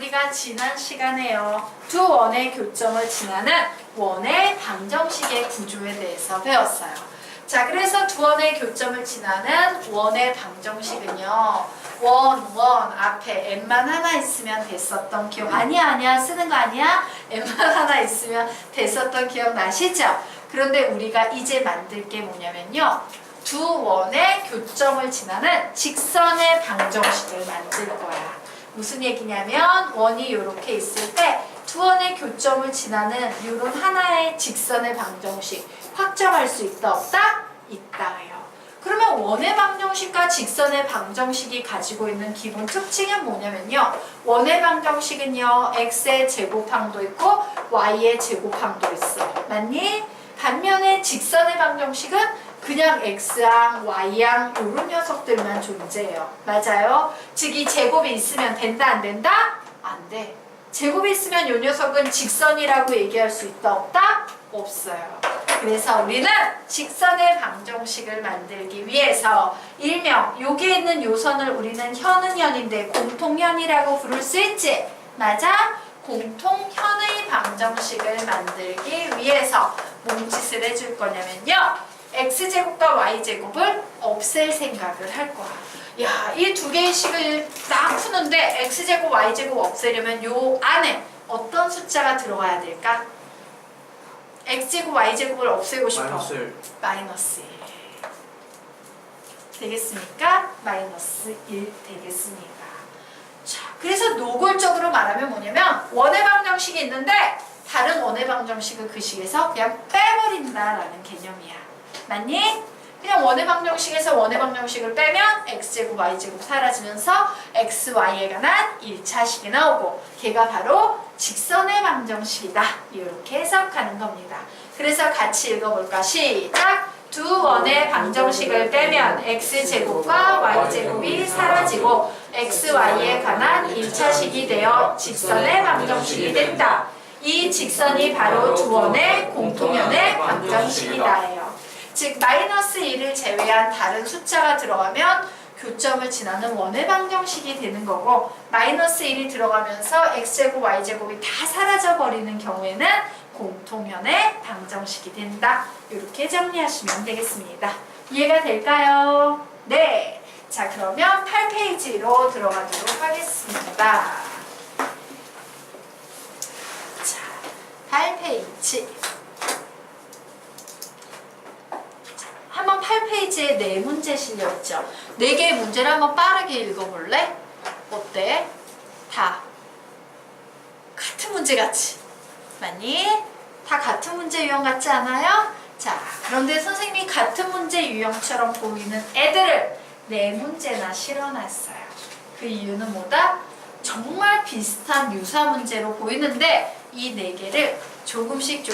우리가 지난 시간에요. 두 원의 교점을 지나는 원의 방정식의 구조에 대해서 배웠어요. 자, 그래서 두 원의 교점을 지나는 원의 방정식은요. 원 앞에 n만 하나 있으면 됐었던 기억 아니야 쓰는 거 아니야? n만 하나 있으면 됐었던 기억 나시죠? 그런데 우리가 이제 만들 게 뭐냐면요. 두 원의 교점을 지나는 직선의 방정식을 만들 거야. 무슨 얘기냐면 원이 이렇게 있을 때 두 원의 교점을 지나는 이런 하나의 직선의 방정식 확정할 수 있다 없다? 있다예요. 그러면 원의 방정식과 직선의 방정식이 가지고 있는 기본 특징은 뭐냐면요. 원의 방정식은요. x의 제곱항도 있고 y의 제곱항도 있어. 맞니? 반면에 직선의 방정식은 그냥 x항, y항 이런 녀석들만 존재해요. 맞아요? 즉 이 제곱이 있으면 된다 안 된다? 안 돼. 제곱이 있으면 이 녀석은 직선이라고 얘기할 수 있다 없다? 없어요. 그래서 우리는 직선의 방정식을 만들기 위해서 일명 여기에 있는 요선을 우리는 현은 현인데 공통현이라고 부를 수 있지? 맞아? 공통현의 방정식을 만들기 위해서 뭔 짓을 해줄 거냐면요. x제곱과 y제곱을 없앨 생각을 할 거야. 야, 이 두 개의 식을 딱 푸는데 x제곱, y제곱 없애려면 요 안에 어떤 숫자가 들어가야 될까? x제곱, y제곱을 없애고 싶어. 마이너스 1. 되겠습니까? 마이너스 1 되겠습니까? 자, 그래서 노골적으로 말하면 뭐냐면 원의 방정식이 있는데 다른 원의 방정식을 그 식에서 그냥 빼버린다라는 개념이야. 맞니? 그냥 원의 방정식에서 원의 방정식을 빼면 x제곱, y제곱 사라지면서 x, y에 관한 1차식이 나오고 걔가 바로 직선의 방정식이다. 이렇게 해석하는 겁니다. 그래서 같이 읽어볼까? 시작! 두 원의 방정식을 빼면 x제곱과 y제곱이 사라지고 x, y에 관한 1차식이 되어 직선의 방정식이 된다. 이 직선이 바로 두 원의 공통연의 방정식이다. 즉 마이너스 1을 제외한 다른 숫자가 들어가면 교점을 지나는 원의 방정식이 되는 거고 마이너스 1이 들어가면서 x제곱, y제곱이 다 사라져버리는 경우에는 공통연의 방정식이 된다. 이렇게 정리하시면 되겠습니다. 이해가 될까요? 네. 자, 그러면 8페이지로 들어가도록 하겠습니다. 자, 8페이지. 한번 8페이지에 4문제 실려있죠. 4개의 문제를 한번 빠르게 읽어볼래? 어때? 다 같은 문제 같지? 맞니? 다 같은 문제 유형 같지 않아요? 자, 그런데 선생님이 같은 문제 유형처럼 보이는 애들을 4문제나 실어놨어요. 그 이유는 뭐다? 정말 비슷한 유사 문제로 보이는데 이 4개를 조금씩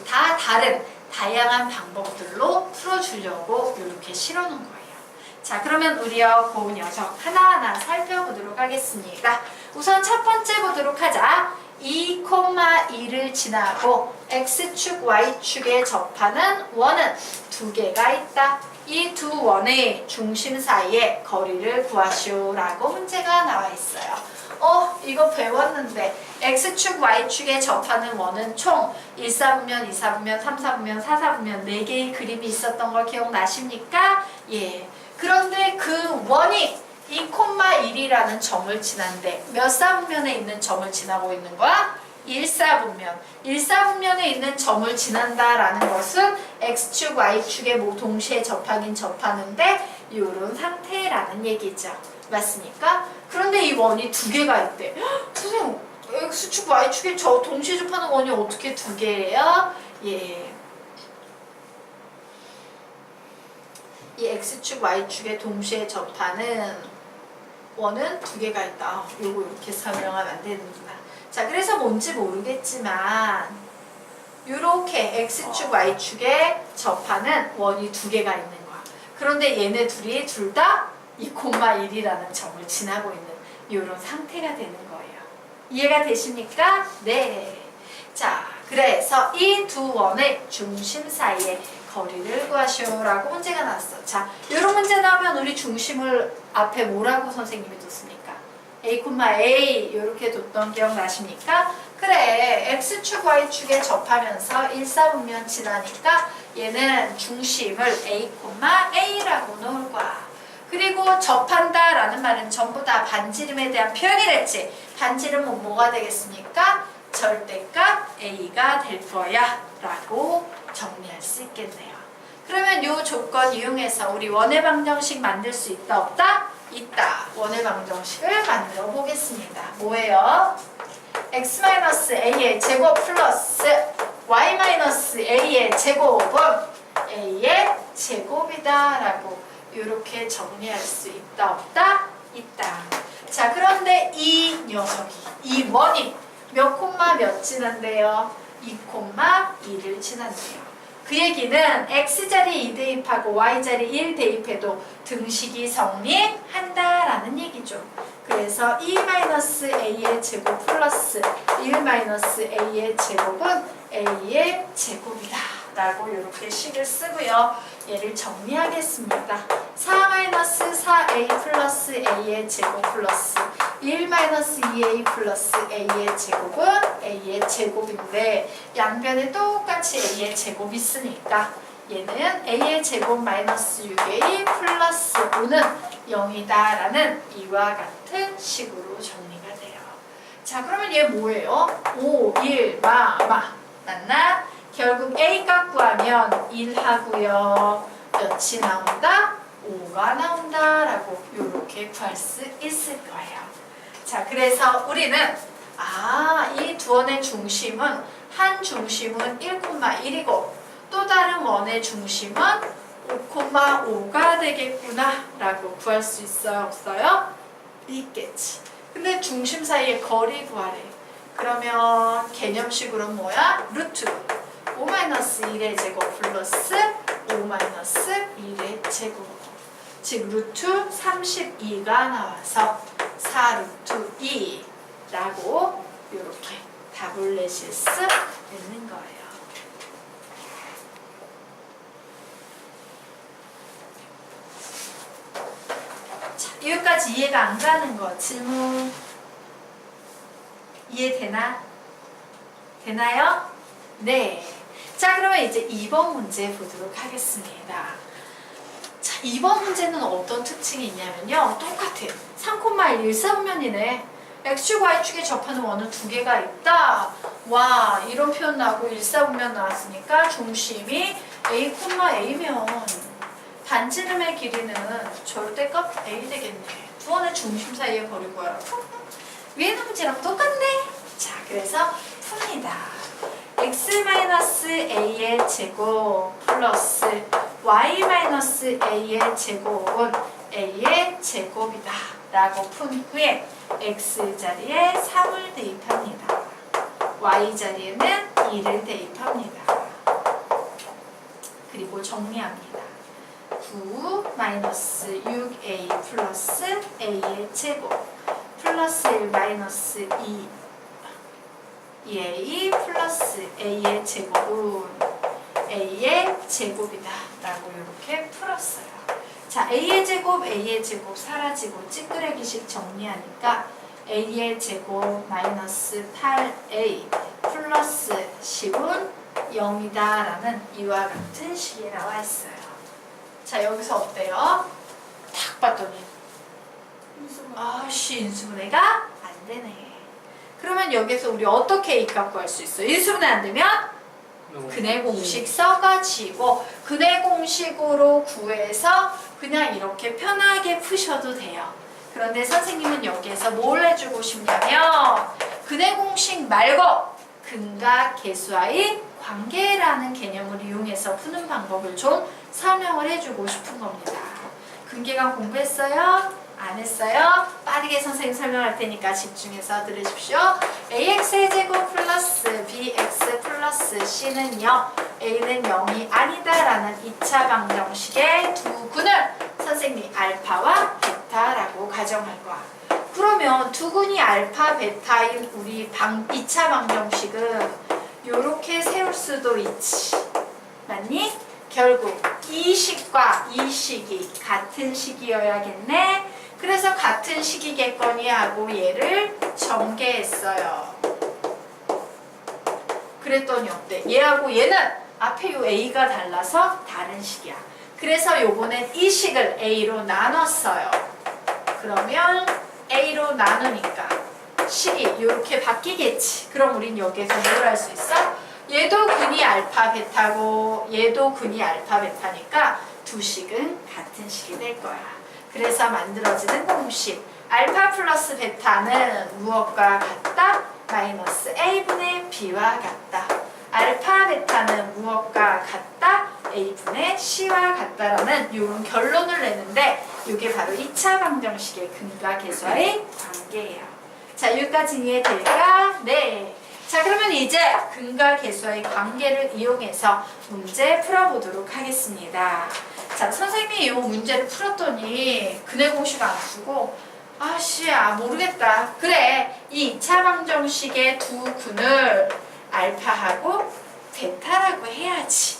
다 다른 다양한 방법들로 풀어주려고 이렇게 실어놓은 거예요. 자, 그러면 우리요 그 녀석 하나하나 살펴보도록 하겠습니다. 우선 첫 번째 보도록 하자. 2,2를 지나고 x축, y축에 접하는 원은 2개가 있다. 이 두 원의 중심 사이의 거리를 구하시오라고 문제가 나와 있어요. 이거 배웠는데 x축, y축에 접하는 원은 총 1사분면, 2사분면, 3사분면, 4사분면 4개의 그림이 있었던 거 기억나십니까? 예. 그런데 그 원이 2,1이라는 점을 지난데 몇 사분면에 있는 점을 지나고 있는 거야? 1사분면. 1사분면에 있는 점을 지난다라는 것은 x축, y축에 동시에 접하긴 접하는데 이런 상태라는 얘기죠. 맞습니까? 그런데 이 원이 2개가 있대. 선생님, x축, y축에 동시에 접하는 원이 어떻게 2개예요? 예. 이 x축, y축에 동시에 접하는 원은 2개가 있다. 요거 이렇게 설명하면 안 되는구나. 자, 그래서 뭔지 모르겠지만 요렇게 x축, y축에 접하는 원이 2개가 있는 거야. 그런데 얘네 둘이 둘 다 2,1이라는 점을 지나고 있는 이런 상태가 되는 거예요. 이해가 되십니까? 네. 자, 그래서 이 두 원의 중심 사이의 거리를 구하시오라고 문제가 나왔어. 자, 이런 문제 나오면 우리 중심을 앞에 뭐라고 선생님이 뒀습니까? A, 이렇게 뒀던 기억 나십니까? 그래, X축, Y축에 접하면서 일사분면 지나니까 얘는 중심을 A,A라고 놓을 거야. 그리고 접한다 라는 말은 전부 다 반지름에 대한 표현이랬지. 반지름은 뭐가 되겠습니까? 절대값 A가 될 거야 라고 정리할 수 있겠네요. 그러면 이 조건 이용해서 우리 원의 방정식 만들 수 있다 없다? 있다. 원의 방정식을 만들어 보겠습니다. 뭐예요? x-a의 제곱 플러스 y-a의 제곱은 a의 제곱이다 라고 이렇게 정리할 수 있다 없다? 있다. 자, 그런데 이 녀석이, 이 원이 몇 콤마 몇 지난대요? 2,2를 지난대요. 그 얘기는 x자리에 2 대입하고 y자리에 1 대입해도 등식이 성립한다라는 얘기죠. 그래서 2-a의 제곱 플러스 1-a의 제곱은 a의 제곱이다 라고 이렇게 식을 쓰고요. 얘를 정리하겠습니다. 4-4a 플러스 a의 제곱 플러스 1-2a 플러스 a의 제곱은 a의 제곱인데 양변에 똑같이 a의 제곱이 있으니까 얘는 a의 제곱 마이너스 6a 플러스 5는 0이다 라는 이와 같은 식으로 정리가 돼요. 자, 그러면 얘 뭐예요? 5, 1, 맞나? 결국 a 값 구하면 1 하고요. 몇이 나온다? 5가 나온다 라고 이렇게 구할 수 있을 거예요. 자, 그래서 우리는 이 두 원의 중심은 한 중심은 1,1이고 또 다른 원의 중심은 5,5가 되겠구나 라고 구할 수 있어요? 없어요? 있겠지. 근데 중심 사이의 거리 구하래. 그러면 개념식으로 뭐야? 루트 5-1의 제곱 플러스 5-1의 제곱. 즉 루트 32가 나와서 4루트 2라고 이렇게 답을 내실 수 있는 거예요. 자, 여기까지 이해가 안 가는 거 질문 이해되나? 되나요? 네. 자, 그러면 이제 2번 문제 보도록 하겠습니다. 자, 2번 문제는 어떤 특징이 있냐면요. 똑같아요. 3,1 일사분면이네. x축, y축에 접하는 원은 두 개가 있다. 와, 이런 표현 나오고 일사분면 나왔으니까 중심이 a,a면 반지름의 길이는 절대값 a 되겠네. 두 원의 중심 사이의 거리 구하라고. 위에 문제랑 똑같네. 자, 그래서 풉니다. x-a의 제곱 플러스 y-a의 제곱은 a의 제곱이다 라고 푼 후에 x자리에 3을 대입합니다. y자리에는 2를 대입합니다. 그리고 정리합니다. 9-6a 플러스 a의 제곱 플러스 1 마이너스 2a 플러스 a의 제곱은 a의 제곱이다 라고 이렇게 풀었어요. 자, a의 제곱 사라지고 찌끄레기식 정리하니까 a의 제곱 마이너스 8a 플러스 10은 0이다 라는 이와 같은 식이 나와 있어요. 자, 여기서 어때요? 딱 봤더니 인수분해가 안 되네. 그러면 여기서 우리 어떻게 A값 구할 수 있어요? 인수분해 안 되면 근해 공식 써가지고 근해 공식으로 구해서 그냥 이렇게 편하게 푸셔도 돼요. 그런데 선생님은 여기에서 뭘 해주고 싶냐면 근해 공식 말고 근과 계수와의 관계라는 개념을 이용해서 푸는 방법을 좀 설명을 해주고 싶은 겁니다. 근계관 공부했어요? 안 했어요? 빠르게 선생님 설명할 테니까 집중해서 들으십시오. ax의 제곱 플러스 bx 플러스 c는 0, a는 0이 아니다라는 2차 방정식의 두 근을 선생님이 알파와 베타라고 가정할 거야. 그러면 두 근이 알파, 베타인 우리 2차 방정식은 이렇게 세울 수도 있지. 맞니? 결국 이 식과 이 식이 같은 식이어야겠네. 그래서 같은 식이겠거니 하고 얘를 전개했어요. 그랬더니 어때? 얘하고 얘는 앞에 요 A가 달라서 다른 식이야. 그래서 요번엔 이 식을 A로 나눴어요. 그러면 A로 나누니까 식이 이렇게 바뀌겠지. 그럼 우린 여기에서 뭘 할 수 있어? 얘도 근이 알파 베타고 얘도 근이 알파 베타니까 두 식은 같은 식이 될 거야. 그래서 만들어지는 공식 알파 플러스 베타는 무엇과 같다? 마이너스 A분의 B와 같다. 알파 베타는 무엇과 같다? A분의 C와 같다라는 이런 결론을 내는데 이게 바로 2차 방정식의 근과 계수와의 관계예요. 자, 여기까지 이해될까? 네. 자, 그러면 이제 근과 계수와의 관계를 이용해서 문제 풀어보도록 하겠습니다. 자, 선생님이 이 문제를 풀었더니 근의 공식 안 쓰고 모르겠다. 그래, 이 2차 방정식의 두 근을 알파하고 베타라고 해야지.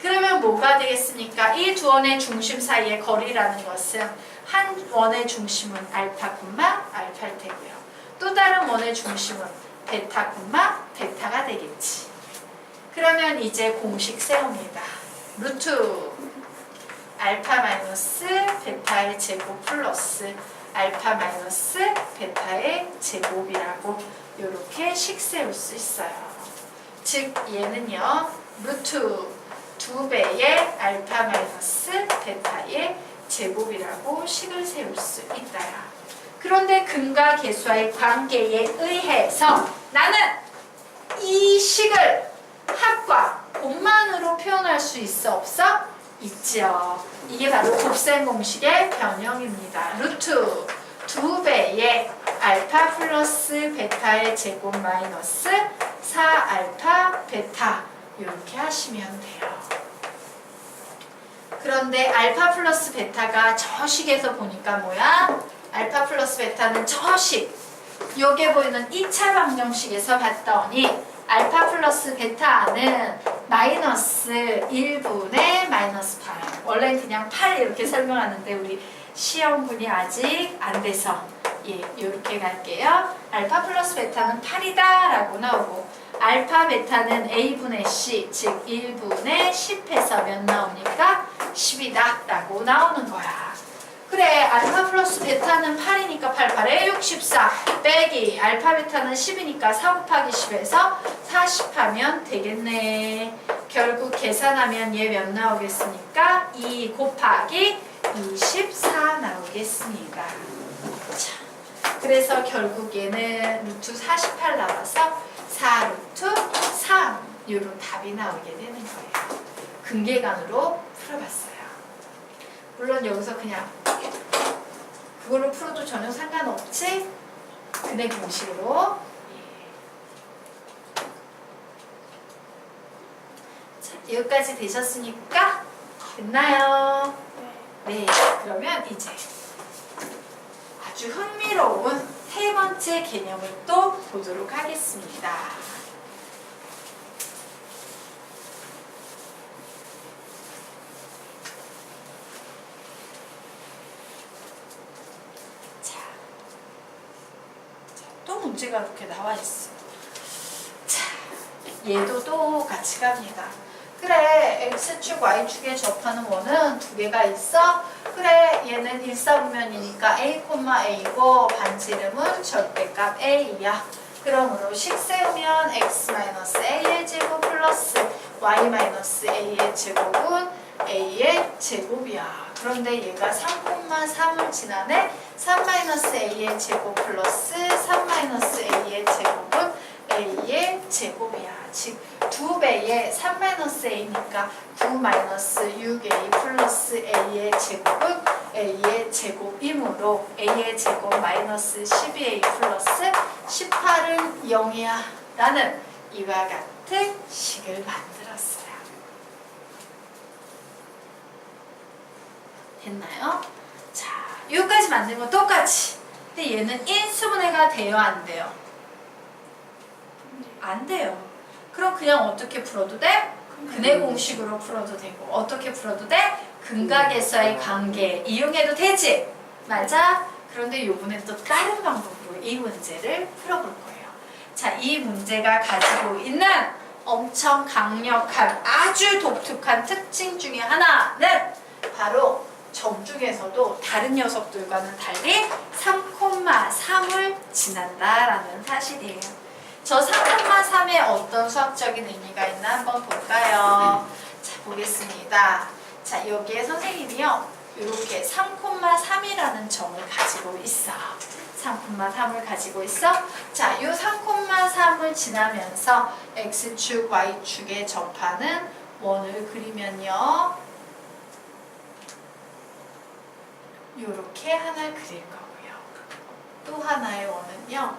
그러면 뭐가 되겠습니까? 이 두 원의 중심 사이의 거리라는 것은 한 원의 중심은 알파, 알파일 테고요. 또 다른 원의 중심은 베타, 베타가 되겠지. 그러면 이제 공식 세웁니다. 루트 알파 마이너스 베타의 제곱 플러스 알파 마이너스 베타의 제곱이라고 이렇게 식 세울 수 있어요. 즉 얘는요 루트 2배의 알파 마이너스 베타의 제곱이라고 식을 세울 수 있다요. 그런데 근과 계수와의 관계에 의해서 나는 이 식을 합과 곱만으로 표현할 수 있어 없어? 있죠. 이게 바로 곱셈 공식의 변형입니다. 루트 2배의 알파 플러스 베타의 제곱 마이너스 4알파 베타 이렇게 하시면 돼요. 그런데 알파 플러스 베타가 저 식에서 보니까 뭐야? 알파 플러스 베타는 저 식, 여기에 보이는 2차 방정식에서 봤더니 알파 플러스 베타는 마이너스 1분의 마이너스 8. 원래는 그냥 8 이렇게 설명하는데 우리 시험분이 아직 안 돼서 이렇게 갈게요. 알파 플러스 베타는 8이다 라고 나오고 알파 베타는 A분의 C, 즉 1분의 10에서 몇 나오니까 10이다 라고 나오는 거야. 그래, 알파 플러스 베타는 8이니까 8, 8에 64 빼기 알파 베타는 10이니까 4 곱하기 10에서 40 하면 되겠네. 결국 계산하면 얘 몇 나오겠습니까? 2 곱하기 24 나오겠습니다. 자, 그래서 결국 얘는 루트 48 나와서 4 루트 3 이런 답이 나오게 되는 거예요. 근계간으로 풀어봤어요. 물론 여기서 그냥 그걸로 풀어도 전혀 상관없지? 근의 공식으로. 자, 여기까지 되셨으니까 됐나요? 네, 그러면 이제 아주 흥미로운 세 번째 개념을 또 보도록 하겠습니다. 또 문제가 이렇게 나와 있어. 자, 얘도 또 같이 갑니다. 그래, X축, Y축에 접하는 원은 두 개가 있어? 그래, 얘는 일사분면이니까 A, A고 반지름은 절대값 A야. 그러므로 식 세우면 X-A의 제곱 플러스 Y-A의 제곱은 A의 제곱이야. 그런데 얘가 3,3을 지나네? 3-A의 제곱 플러스 3-A의 제곱은 A의 제곱이야. 즉 2배의 3-A니까 9-6A 플러스 A의 제곱은 A의 제곱이므로 A의 제곱 마이너스 12A 플러스 18은 0이야 라는 이와 같은 식을 만들었어요. 됐나요? 자, 여기까지 만든 건 똑같이. 근데 얘는 인수분해가 돼요, 안 돼요? 안 돼요. 그럼 그냥 어떻게 풀어도 돼? 근의 공식으로 풀어도 되고 어떻게 풀어도 돼? 근과 계수와의 관계 이용해도 되지? 맞아? 그런데 요번엔 또 다른 방법으로 이 문제를 풀어볼 거예요. 자, 이 문제가 가지고 있는 엄청 강력한 아주 독특한 특징 중에 하나는 바로 점 중에서도 다른 녀석들과는 달리 3,3을 지난다라는 사실이에요. 저 3,3에 어떤 수학적인 의미가 있나 한번 볼까요? 자, 보겠습니다. 자, 여기에 선생님이요, 이렇게 3,3이라는 점을 가지고 있어. 3,3을 가지고 있어. 자, 이 3,3을 지나면서 x축, y축에 접하는 원을 그리면요, 이렇게 하나 그릴 거고요. 또 하나의 원은요,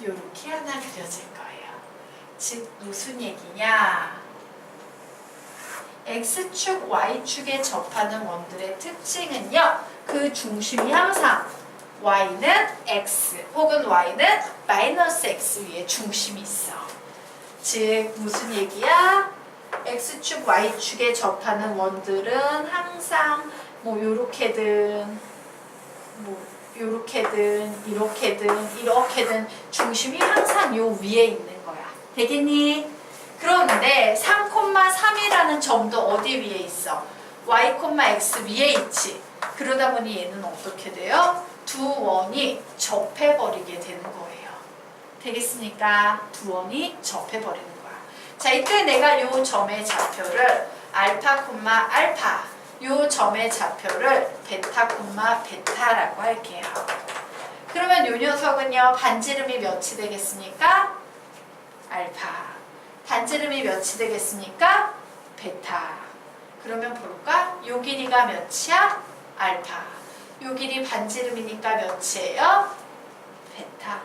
이렇게 하나 그려질 거예요. 즉 무슨 얘기냐? x축, y축에 접하는 원들의 특징은요, 그 중심이 항상 y는 x 혹은 y는 마이너스 x 위에 중심이 있어. 즉 무슨 얘기야? x축, y축에 접하는 원들은 항상 뭐 요렇게든 요렇게든 이렇게든 중심이 항상 요 위에 있는 거야. 되겠니? 그런데 3,3이라는 점도 어디 위에 있어? y, x 위에 있지. 그러다 보니 얘는 어떻게 돼요? 두 원이 접해버리게 되는 거예요. 되겠습니까? 두 원이 접해버리는 거야. 자, 이때 내가 요 점의 좌표를 알파, 알파, 요 점의 좌표를 베타, 베타라고 할게요. 그러면 요 녀석은요, 반지름이 몇이 되겠습니까? 알파. 반지름이 몇이 되겠습니까? 베타. 그러면 볼까? 요 길이가 몇이야? 알파. 요 길이 반지름이니까 몇이에요? 베타.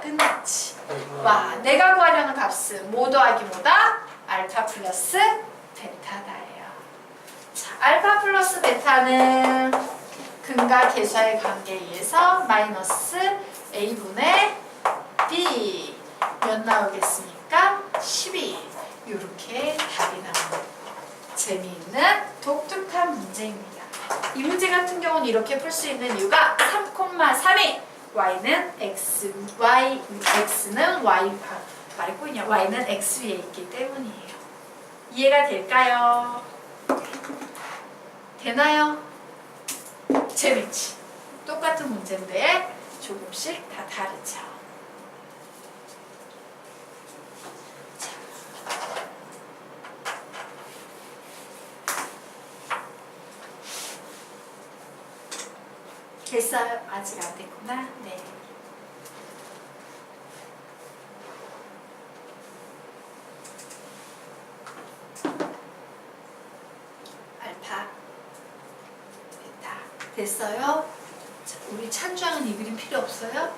끝났지. 와, 내가 구하려는 값은 뭐 더하기 뭐다? 알파 플러스 베타다예요. 자, 알파 플러스 베타는 근과 계수의 관계에 의해서 마이너스 a분의 b 몇 나오겠습니까? 12. 이렇게 답이 나옵니다. 재미있는 독특한 문제입니다. 이 문제 같은 경우는 이렇게 풀 수 있는 이유가 3,3이 y는 x, x는 y, 말했고 있냐? y는 x 위에 있기 때문이에요. 이해가 될까요? 되나요? 재밌지? 똑같은 문제인데 조금씩 다 다르죠. 됐어요? 아직 안 됐구나. 네. 알파, 베타. 됐어요? 자, 우리 찬주양은 이 그림 필요 없어요?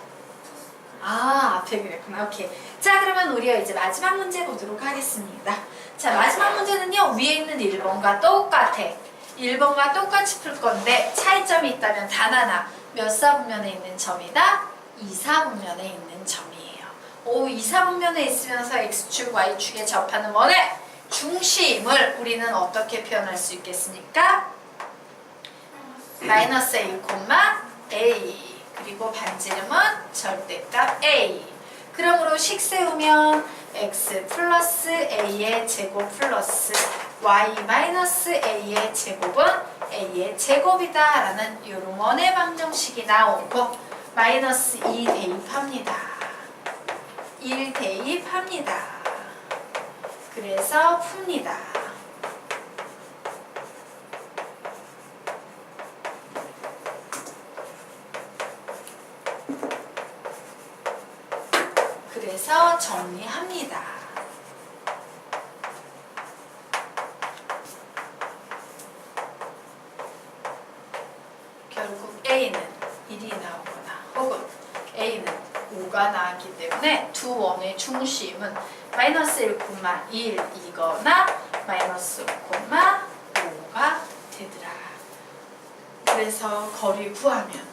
아, 앞에 그랬구나. 오케이. 자, 그러면 우리가 이제 마지막 문제 보도록 하겠습니다. 자, 마지막 문제는요, 위에 있는 1번과 똑같아. 1번과 똑같이 풀 건데 차이점이 있다면 단 하나. 몇 사분면에 있는 점이다? 2사분면에 있는 점이에요. 2사분면에 있으면서 x축, y축에 접하는 원의 중심을 우리는 어떻게 표현할 수 있겠습니까? 마이너스 a, a. 그리고 반지름은 절대값 a. 그러므로 식 세우면 x 플러스 a의 제곱 플러스 y 마이너스 a의 제곱은 a의 제곱이다 라는 이런 원의 방정식이 나오고 마이너스 2 대입합니다. 1 대입합니다. 그래서 풉니다. 그래서 정리합니다. 결국 A는 1이 나오거나 혹은 A는 5가 나왔기 때문에 두 원의 중심은 마이너스 1,1이거나 마이너스 5,5가 되더라. 그래서 거리 구하면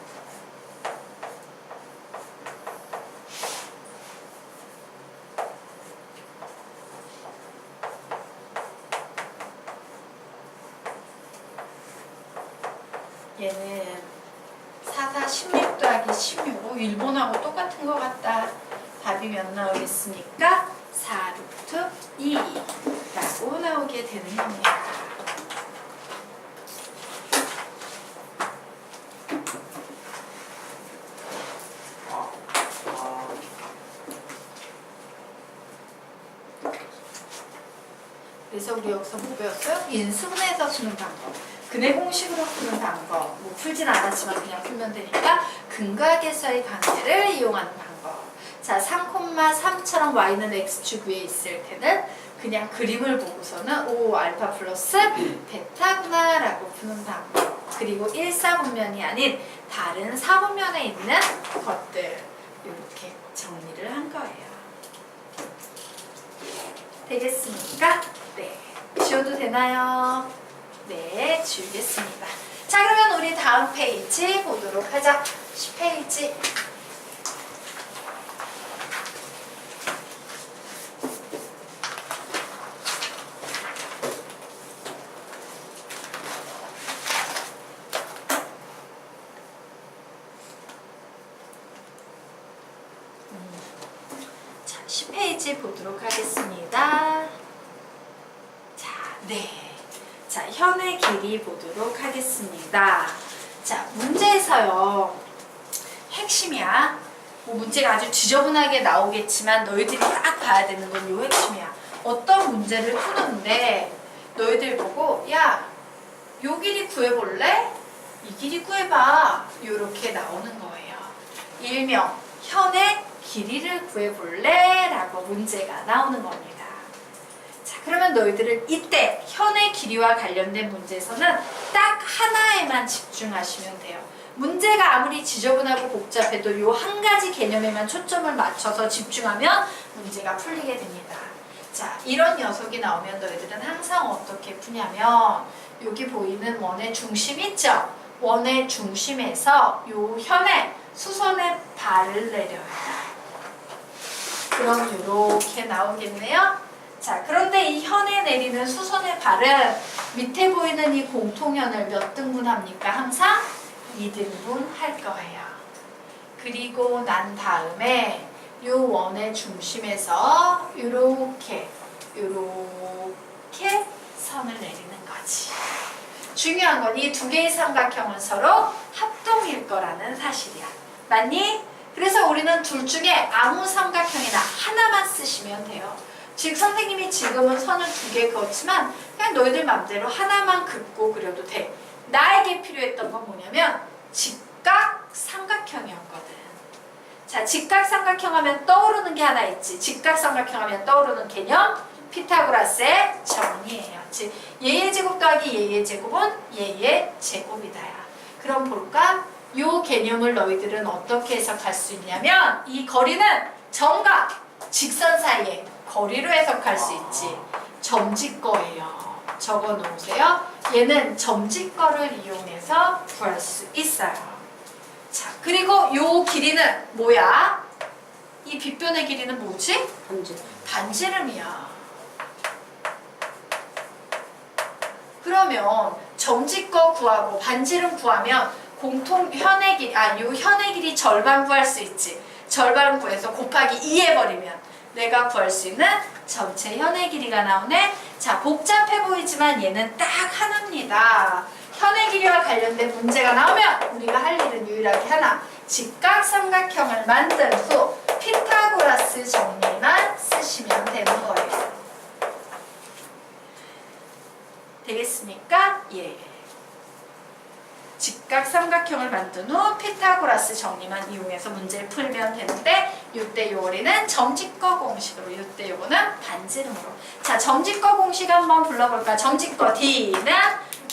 16 더하기 16. 일본하고 똑같은 것 같다. 답이 몇 나오겠습니까? 4 루트 2라고 나오게 되는 겁니다. 그래서 우리 여기서 뭐 배웠어요? 인수분해에서 푸는 방법, 근해 공식으로 푸는 방법, 뭐 풀진 않았지만 그냥 풀면 되니까 근각에서의 관계를 이용하는 방법. 자, 3,3처럼 y는 x축 위에 있을 때는 그냥 그림을 보고서는 오, 알파 플러스 베타구나 라고 푸는 방법. 그리고 1, 4분면이 아닌 다른 4분면에 있는 것들 이렇게 정리를 한 거예요. 되겠습니까? 네. 지워도 되나요? 네, 지우겠습니다. 자, 그러면 우리 다음 페이지 보도록 하자. 10페이지. 자, 10페이지 보도록 하겠습니다. 자, 네. 자, 현의 길이 보도록 하겠습니다. 자, 문제에서요. 핵심이야. 뭐 문제가 아주 지저분하게 나오겠지만 너희들이 딱 봐야 되는 건 요 핵심이야. 어떤 문제를 푸는데 너희들 보고 야, 요 길이 구해볼래? 이 길이 구해봐. 요렇게 나오는 거예요. 일명 현의 길이를 구해볼래? 라고 문제가 나오는 겁니다. 자, 그러면 너희들은 이때 현의 길이와 관련된 문제에서는 딱 하나에만 집중하시면 돼요. 문제가 아무리 지저분하고 복잡해도 요 한 가지 개념에만 초점을 맞춰서 집중하면 문제가 풀리게 됩니다. 자, 이런 녀석이 나오면 너희들은 항상 어떻게 푸냐면 여기 보이는 원의 중심 있죠? 원의 중심에서 요 현의 수선의 발을 내려요. 그럼 이렇게 나오겠네요. 자, 그런데 이 현에 내리는 수선의 발은 밑에 보이는 이 공통현을 몇 등분 합니까? 항상 2등분 할 거예요. 그리고 난 다음에 이 원의 중심에서 이렇게 선을 내리는 거지. 중요한 건 이 두 개의 삼각형은 서로 합동일 거라는 사실이야. 맞니? 그래서 우리는 둘 중에 아무 삼각형이나 하나만 쓰시면 돼요. 즉 선생님이 지금은 선을 2개 그었지만 그냥 너희들 맘대로 하나만 긋고 그려도 돼. 나에게 필요했던 건 뭐냐면 직각 삼각형이었거든. 자, 직각 삼각형 하면 떠오르는 게 하나 있지. 직각 삼각형 하면 떠오르는 개념 피타고라스의 정리예요. 즉 얘의 제곱 더하기 얘의 제곱은 얘의 제곱이다야. 그럼 볼까? 요 개념을 너희들은 어떻게 해석할 수 있냐면 이 거리는 점과 직선 사이의 거리로 해석할 수 있지. 점짓거예요. 적어 놓으세요. 얘는 점짓거를 이용해서 구할 수 있어요. 자, 그리고 요 길이는 뭐야? 이 빗변의 길이는 뭐지? 반지름이야. 그러면 점짓거 구하고 반지름 구하면 공통 현의 길이, 요 현의 길이 절반 구할 수 있지. 절반 구해서 곱하기 2 해버리면 내가 구할 수 있는 전체 현의 길이가 나오네. 자, 복잡해 보이지만 얘는 딱 하나입니다. 현의 길이와 관련된 문제가 나오면 우리가 할 일은 유일하게 하나. 직각 삼각형을 만든 후 피타고라스 정리만 쓰시면 되는 거예요. 되겠습니까? 예. 직각 삼각형을 만든 후 피타고라스 정리만 이용해서 문제를 풀면 되는데 이때 요거리는 점짓거 공식으로, 이때 요거는 반지름으로. 자, 점짓거 공식 한번 불러볼까? 점짓거 D는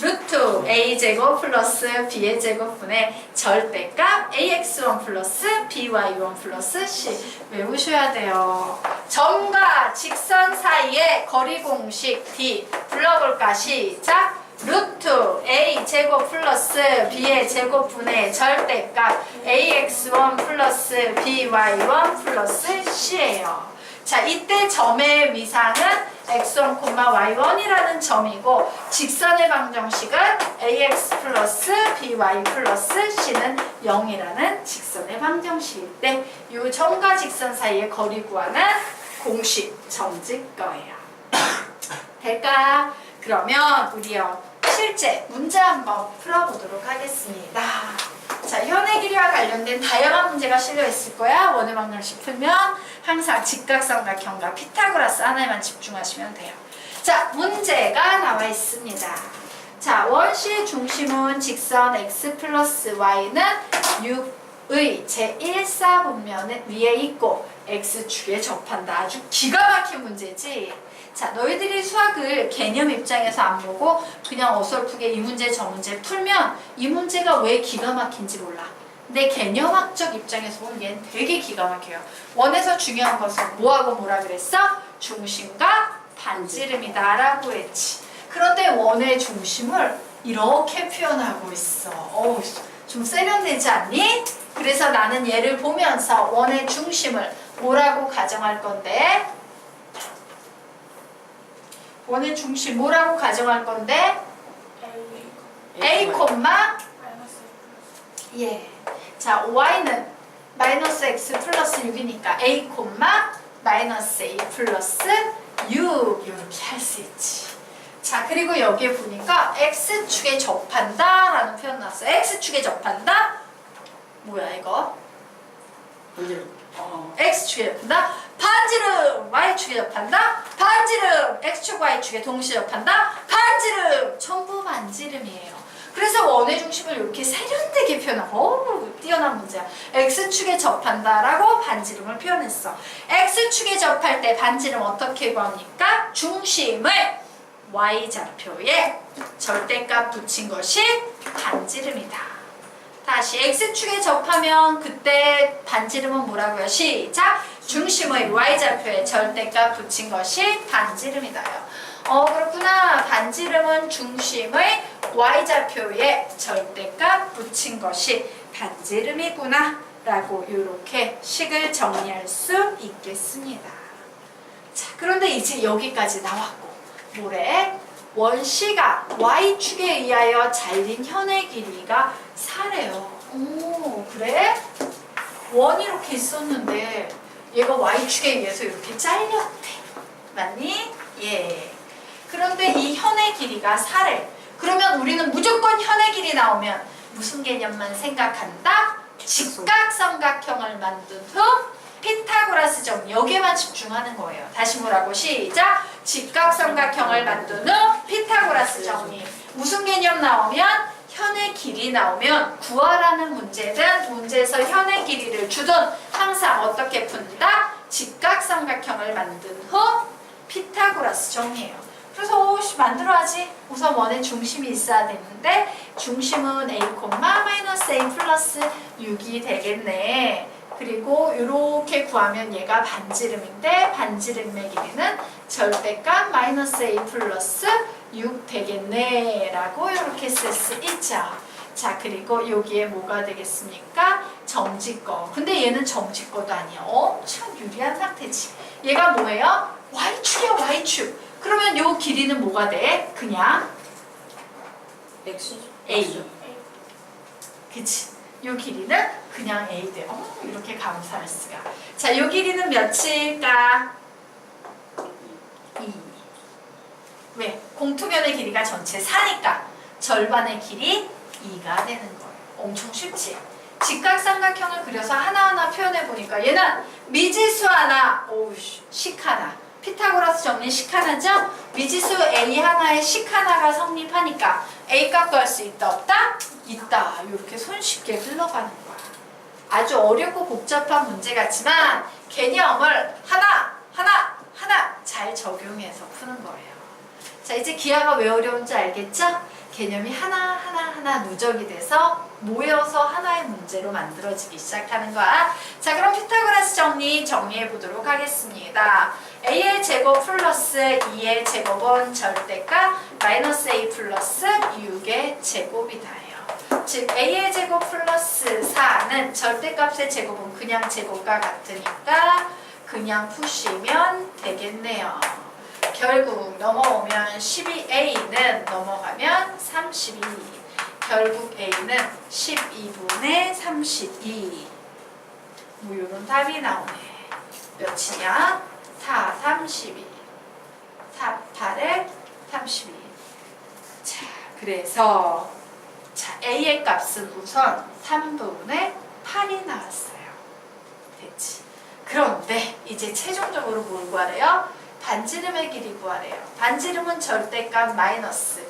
루트 a제곱 플러스 b의 제곱분의 절대값 ax1 플러스 by1 플러스 c. 외우셔야 돼요. 점과 직선 사이의 거리 공식 D 불러볼까? 시작! 루트 a제곱 플러스 b의 제곱분의 절대값 ax1 플러스 by1 플러스 c예요. 자, 이때 점의 위상은 x1, y1이라는 점이고 직선의 방정식은 ax 플러스 by 플러스 c는 0이라는 직선의 방정식일 때 이 점과 직선 사이의 거리 구하는 공식 정질 거예요. 될까? 그러면 우리요 실제 문제 한번 풀어보도록 하겠습니다. 자, 현의 길이와 관련된 다양한 문제가 실려 있을 거야. 원의 방정식 풀면 항상 직각삼각형과 피타고라스 하나에만 집중하시면 돼요. 자, 문제가 나와 있습니다. 자, 원시의 중심은 직선 x 플러스 y는 6의 제1사분면 위에 있고 x축에 접한다. 아주 기가 막힌 문제지. 자, 너희들이 수학을 개념 입장에서 안 보고 그냥 어설프게 이 문제 저 문제 풀면 이 문제가 왜 기가 막힌지 몰라. 근데 개념학적 입장에서 보면 얘는 되게 기가 막혀요. 원에서 중요한 것은 뭐하고 뭐라 그랬어? 중심과 반지름이다 라고 했지. 그런데 원의 중심을 이렇게 표현하고 있어. 어우, 좀 세련되지 않니? 그래서 나는 얘를 보면서 원의 중심을 뭐라고 가정할 건데? 원의 중심 뭐라고 가정할 건데? A, 예. 자, y는 마이너스 x 플러스 6이니까 A, 마이너스 a 플러스 6 이렇게 할 수 있지. 자, 그리고 여기에 보니까 x축에 접한다 라는 표현 나왔어요. x축에 접한다? 뭐야 이거? x축에 접한다? 반지름! y축에 접한다? 반지름! x축, y축에 동시에 접한다? 반지름! 전부 반지름이에요. 그래서 원의 중심을 이렇게 세련되게 표현하고 어우, 뛰어난 문제야. x축에 접한다라고 반지름을 표현했어. x축에 접할 때 반지름 어떻게 구합니까? 중심을 y좌표에 절대값 붙인 것이 반지름이다. 다시 x축에 접하면 그때 반지름은 뭐라고요? 시작! 중심의 y좌표에 절대값 붙인 것이 반지름이다요. 그렇구나. 반지름은 중심의 y좌표에 절대값 붙인 것이 반지름이구나 라고 이렇게 식을 정리할 수 있겠습니다. 자, 그런데 이제 여기까지 나왔고 뭐래? 원시가 y축에 의하여 잘린 현의 길이가 4래요. 오, 그래? 원이 이렇게 있었는데 얘가 y축에 의해서 이렇게 잘렸대. 맞니? 예. 그런데 이 현의 길이가 4래. 그러면 우리는 무조건 현의 길이 나오면 무슨 개념만 생각한다? 직각삼각형을 만든 후 피타고라스 정리 여기에만 집중하는 거예요. 다시 뭐라고? 시작! 직각삼각형을 만든 후 피타고라스 정리. 무슨 개념 나오면? 현의 길이 나오면 구하라는 문제든 문제에서 현의 길이를 주든 항상 어떻게 푼다? 직각삼각형을 만든 후 피타고라스 정리예요. 그래서 만들어야지. 우선 원의 중심이 있어야 되는데 중심은 a, 마이너스 a 플러스 6이 되겠네. 그리고 이렇게 구하면 얘가 반지름인데 반지름의 길이는 절대값 마이너스 a 플러스 6 되겠네 라고 이렇게 쓸 수 있죠. 자, 그리고 여기에 뭐가 되겠습니까? 점지거. 근데 얘는 점지거도 아니야. 엄청 유리한 상태지. 얘가 뭐예요? y축이야, y축. 그러면 요 길이는 뭐가 돼? 그냥 X a. 그치? 요 길이는 그냥 a 돼. 이렇게 감사할 수가. 자, 요 길이는 몇일까? 2. 왜? 공통연의 길이가 전체 4니까 절반의 길이 2가 되는 거예요. 엄청 쉽지? 직각삼각형을 그려서 하나하나 표현해보니까 얘는 미지수 하나, 식 하나. 피타고라스 정리 식 하나죠? 미지수 a 하나에 식 하나가 성립하니까 a 값 구할 수 있다 없다? 있다. 이렇게 손쉽게 흘러가는 거야. 아주 어렵고 복잡한 문제 같지만 개념을 하나 잘 적용해서 푸는 거예요. 자, 이제 기하가 왜 어려운지 알겠죠? 개념이 하나 누적이 돼서 모여서 하나의 문제로 만들어지기 시작하는 거야. 자, 그럼 피타고라스 정리해 보도록 하겠습니다. a의 제곱 플러스 2의 제곱은 절대값 마이너스 a 플러스 6의 제곱이다요. 즉 a의 제곱 플러스 4는 절대값의 제곱은 그냥 제곱과 같으니까 그냥 푸시면 되겠네요. 결국 넘어오면 12A는 넘어가면 32. 결국 A는 12분의 32. 뭐 이런 답이 나오네. 몇이냐? 4, 32. 4, 8에 32. 자, 그래서 자, A의 값은 우선 3분의 8이 나왔어요. 됐지? 그런데 이제 최종적으로 뭘 구하래요? 반지름의 길이 구하래요. 반지름은 절대값 마이너스